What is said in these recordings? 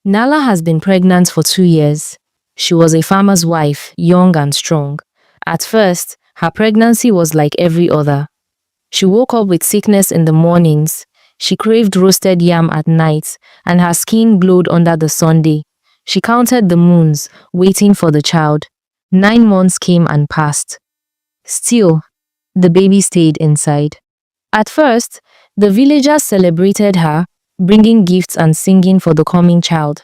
Nala has been pregnant for 2 years. She was a farmer's wife, young and strong. At first, her pregnancy was like every other. She woke up with sickness in the mornings. She craved roasted yam at night, and her skin glowed under the sun day. She counted the moons, waiting for the child. 9 months came and passed. Still, the baby stayed inside. At first, the villagers celebrated her, bringing gifts and singing for the coming child.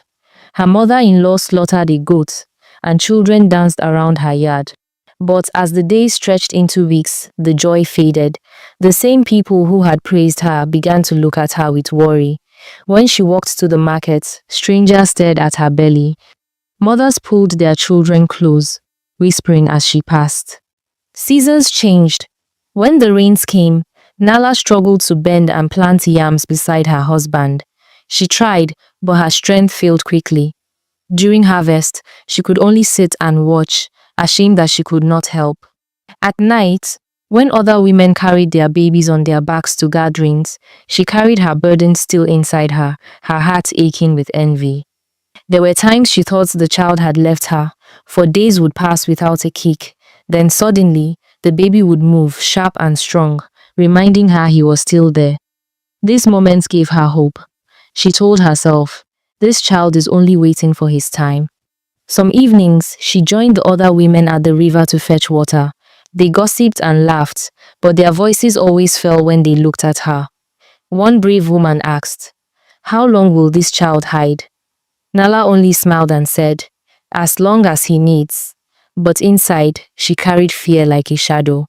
Her mother-in-law slaughtered a goat, and children danced around her yard. But as the days stretched into weeks, the joy faded. The same people who had praised her began to look at her with worry. When she walked to the market, strangers stared at her belly. Mothers pulled their children close, whispering as she passed. Seasons changed. When the rains came, Nala struggled to bend and plant yams beside her husband. She tried, but her strength failed quickly. During harvest, she could only sit and watch, ashamed that she could not help. At night, when other women carried their babies on their backs to gatherings, she carried her burden still inside her, her heart aching with envy. There were times she thought the child had left her, for days would pass without a kick. Then suddenly, the baby would move, sharp and strong, reminding her he was still there. These moments gave her hope. She told herself, this child is only waiting for his time. Some evenings, she joined the other women at the river to fetch water. They gossiped and laughed, but their voices always fell when they looked at her. One brave woman asked, "How long will this child hide?" Nala only smiled and said, "As long as he needs." But inside, she carried fear like a shadow.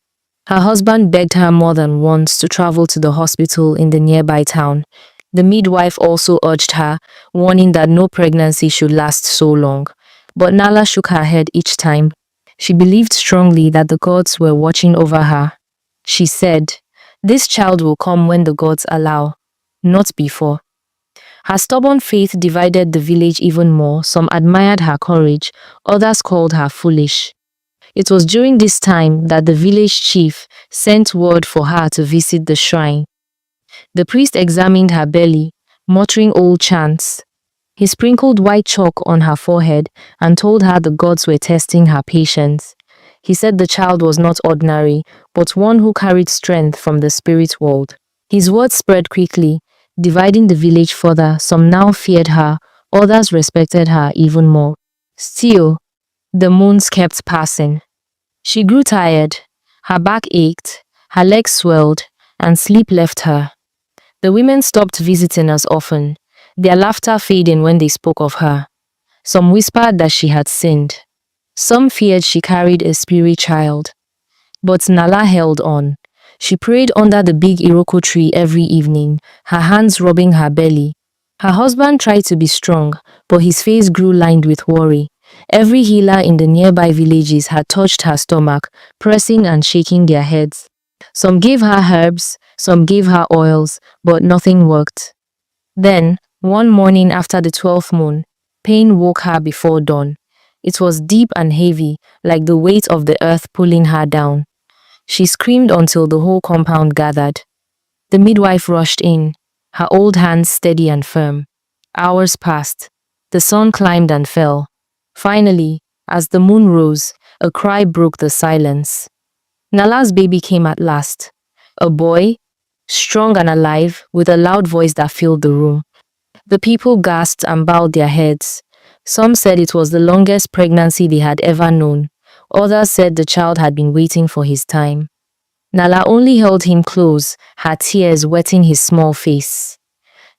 Her husband begged her more than once to travel to the hospital in the nearby town. The midwife also urged her, warning that no pregnancy should last so long. But Nala shook her head each time. She believed strongly that the gods were watching over her. She said, "This child will come when the gods allow, not before." Her stubborn faith divided the village even more. Some admired her courage, others called her foolish. It was during this time that the village chief sent word for her to visit the shrine. The priest examined her belly, muttering old chants. He sprinkled white chalk on her forehead and told her the gods were testing her patience. He said the child was not ordinary, but one who carried strength from the spirit world. His words spread quickly, dividing the village further. Some now feared her, others respected her even more. Still, the moons kept passing. She grew tired, her back ached, her legs swelled, and sleep left her. The women stopped visiting as often, their laughter fading when they spoke of her. Some whispered that she had sinned. Some feared she carried a spirit child. But Nala held on. She prayed under the big Iroko tree every evening, her hands rubbing her belly. Her husband tried to be strong, but his face grew lined with worry. Every healer in the nearby villages had touched her stomach, pressing and shaking their heads. Some gave her herbs, some gave her oils, but nothing worked. Then, one morning after the 12th moon, pain woke her before dawn. It was deep and heavy, like the weight of the earth pulling her down. She screamed until the whole compound gathered. The midwife rushed in, her old hands steady and firm. Hours passed. The sun climbed and fell. Finally, as the moon rose, a cry broke the silence. Nala's baby came at last. A boy, strong and alive, with a loud voice that filled the room. The people gasped and bowed their heads. Some said it was the longest pregnancy they had ever known. Others said the child had been waiting for his time. Nala only held him close, her tears wetting his small face.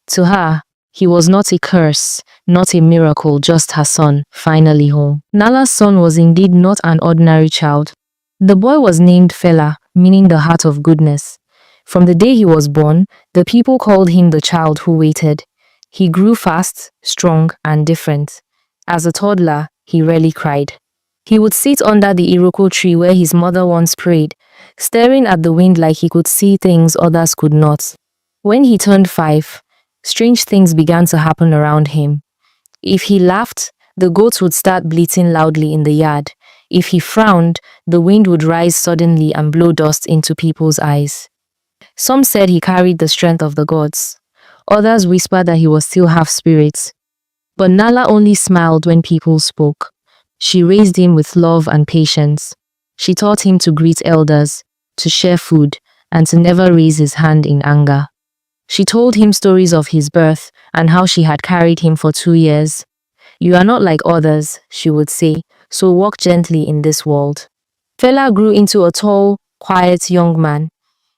To her, he was not a curse, not a miracle, just her son, finally home. Nala's son was indeed not an ordinary child. The boy was named Fela, meaning the heart of goodness. From the day he was born, the people called him the child who waited. He grew fast, strong, and different. As a toddler, he rarely cried. He would sit under the Iroko tree where his mother once prayed, staring at the wind like he could see things others could not. When he turned 5, strange things began to happen around him. If he laughed, the goats would start bleating loudly in the yard. If he frowned, the wind would rise suddenly and blow dust into people's eyes. Some said he carried the strength of the gods. Others whispered that he was still half spirit. But Nala only smiled when people spoke. She raised him with love and patience. She taught him to greet elders, to share food, and to never raise his hand in anger. She told him stories of his birth and how she had carried him for 2 years. "You are not like others," she would say, "so walk gently in this world." Fela grew into a tall, quiet young man.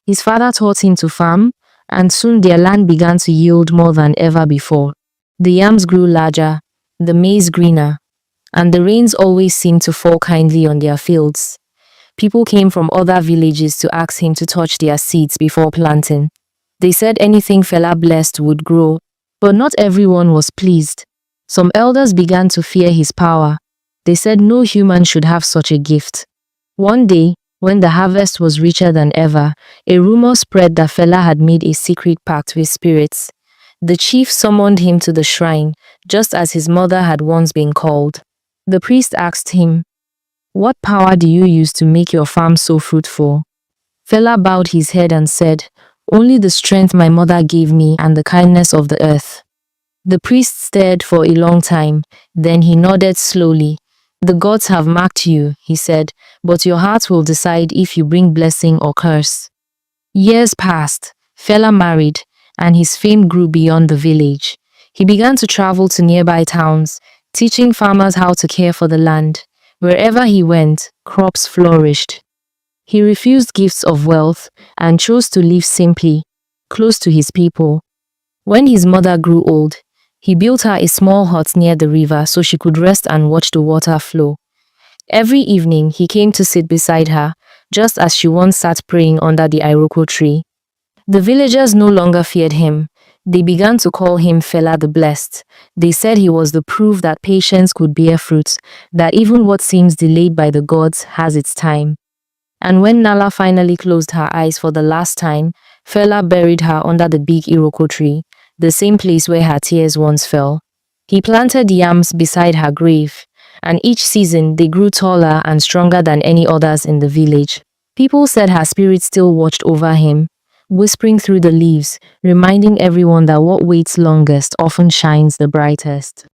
His father taught him to farm, and soon their land began to yield more than ever before. The yams grew larger, the maize greener, and the rains always seemed to fall kindly on their fields. People came from other villages to ask him to touch their seeds before planting. They said anything Fela blessed would grow, but not everyone was pleased. Some elders began to fear his power. They said no human should have such a gift. One day, when the harvest was richer than ever, a rumor spread that Fela had made a secret pact with spirits. The chief summoned him to the shrine, just as his mother had once been called. The priest asked him, "What power do you use to make your farm so fruitful?" Fela bowed his head and said, "Only the strength my mother gave me and the kindness of the earth." The priest stared for a long time, then he nodded slowly. "The gods have marked you," he said, "but your heart will decide if you bring blessing or curse." Years passed. Fela married, and his fame grew beyond the village. He began to travel to nearby towns, teaching farmers how to care for the land. Wherever he went, crops flourished. He refused gifts of wealth and chose to live simply, close to his people. When his mother grew old, he built her a small hut near the river so she could rest and watch the water flow. Every evening, he came to sit beside her, just as she once sat praying under the iroko tree. The villagers no longer feared him. They began to call him Fela the Blessed. They said he was the proof that patience could bear fruit, that even what seems delayed by the gods has its time. And when Nala finally closed her eyes for the last time, Fela buried her under the big iroko tree, the same place where her tears once fell. He planted yams beside her grave, and each season they grew taller and stronger than any others in the village. People said her spirit still watched over him, whispering through the leaves, reminding everyone that what waits longest often shines the brightest.